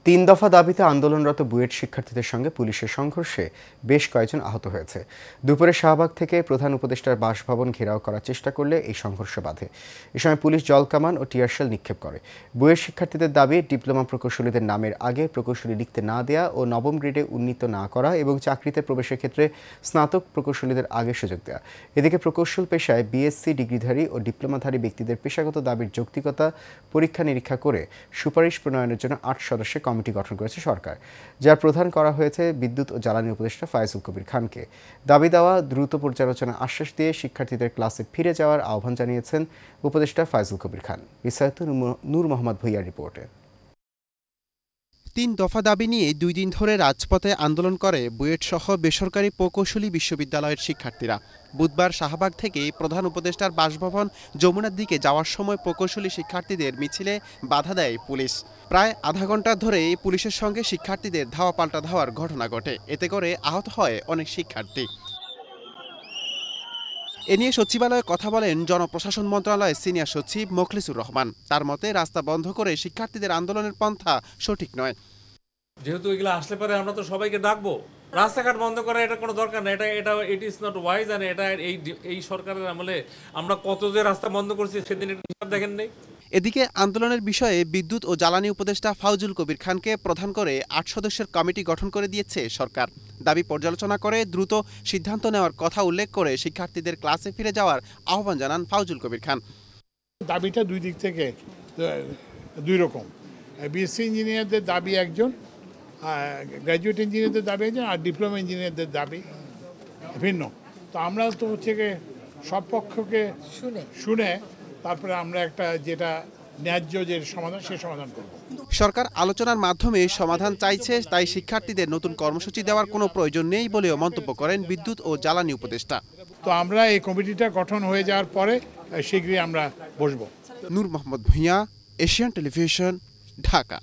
তিন দফা দাবিতে আন্দোলনরত বুয়েট শিক্ষার্থীদের সঙ্গে পুলিশের সংঘর্ষে বেশ কয়েকজন আহত হয়েছে। দুপুরে শাহবাগ থেকে প্রধান উপদেষ্টার বাসভবন ঘেরাও করার চেষ্টা করলে এই সংঘর্ষ বাধে। এ সময় পুলিশ জলকামান ও টিয়ারশেল নিক্ষেপ করে। বুয়েট শিক্ষার্থীদের দাবি, ডিপ্লোমা প্রকৌশলীদের নামের আগে প্রকৌশলী লিখতে না দেয়া ও নবম গ্রেডে উন্নীত না করা এবং চাকরিতে প্রবেশের ক্ষেত্রে স্নাতক প্রকৌশলীদের আগে সুযোগ দেওয়া। এদিকে প্রকৌশল পেশায় বিএসসি ডিগ্রিধারী ও ডিপ্লোমাধারী ব্যক্তিদের পেশাগত দাবির যৌক্তিকতা পরীক্ষা নিরীক্ষা করে সুপারিশ প্রণয়নের জন্য ৮ সদস্যের কমিটি গঠন করেছে সরকার, যার প্রধান করা হয়েছে বিদ্যুৎ ও জ্বালানি উপদেষ্টা ফায়জুল কবির খানকে। দাবি দেওয়া দ্রুত পর্যালোচনা আশ্বাস দিয়ে শিক্ষার্থীদের ক্লাসে ফিরে যাওয়ার আহ্বান জানিয়েছেন উপদেষ্টা ফায়জুল কবির খান। বিস্তারিত নূর মোহাম্মদ ভূঁইয়ার রিপোর্টে। তিন দফা দাবি নিয়ে ২ দিন ধরে রাজপথে আন্দোলন করে বুয়েট সহ বেসরকারি প্রকৌশলী বিশ্ববিদ্যালয়ের শিক্ষার্থীরা। বুধবার শাহবাগ থেকে প্রধান উপদেষ্টার বাসভবন যমুনার দিকে যাওয়ার সময় প্রকৌশলী শিক্ষার্থীদের মিছিলে বাধা দেয় পুলিশ। প্রায় আধা ঘন্টা ধরে পুলিশের সঙ্গে শিক্ষার্থীদের ধাওয়া পাল্টা ধাওয়ার ঘটনা ঘটে। এতে করে আহত হয় অনেক শিক্ষার্থী। এ নিয়ে সচিবালয়ে কথা বলেন জনপ্রশাসন মন্ত্রণালয়ের সিনিয়র সচিব মোখলেসুর রহমান। তার মতে, রাস্তা বন্ধ করে শিক্ষার্থীদের আন্দোলনের পন্থা সঠিক নয়। যেহেতু এগুলো আসলে পরে আমরা তো সবাইকে ডাকবো, রাস্তাঘাট বন্ধ করার এটা কোনো দরকার নেই। It is not wise. আর এটা এই সরকারের আমলে আমরা কত যে রাস্তা বন্ধ করছি সেদিন এটা হিসাব দেখেন নেই। এদিকে আন্দোলনের বিষয়ে বিদ্যুৎ ও জ্বালানি উপদেষ্টা ফায়জুল কবির খানকে প্রধান করে ৮ সদস্যের কমিটি গঠন করে দিয়েছে সরকার। দাবি পর্যালোচনা করে দ্রুত সিদ্ধান্ত নেওয়ার কথা উল্লেখ করে শিক্ষার্থীদের ক্লাসে ফিরে যাওয়ার আহ্বান জানান ফায়জুল কবির খান। দাবিটা দুই দিক থেকে দুই রকম। বিএসসি ইঞ্জিনিয়ারদের দাবি একজন, গ্র্যাজুয়েট ইঞ্জিনিয়ারদের দাবি একজন, আর ডিপ্লোমা ইঞ্জিনিয়ারদের দাবি ভিন্ন। তো আমরা তো হচ্ছে সব পক্ষকে শুনে তারপরে আমরা একটা যেটা ন্যায্য যে সমাধান সে সমাধান করব। সরকার আলোচনার মাধ্যমে সমাধান চাইছে, তাই শিক্ষার্থীদের নতুন কর্মসূচি দেওয়ার কোনো প্রয়োজন নেই বলেও মন্তব্য করেন বিদ্যুৎ ও জ্বালানি উপদেষ্টা। তো আমরা এই কমিটিটা গঠন হয়ে যাওয়ার পরে শীঘ্রই আমরা বসবো। নূর মোহাম্মদ ভূঁইয়া, এশিয়ান টেলিভিশন, ঢাকা।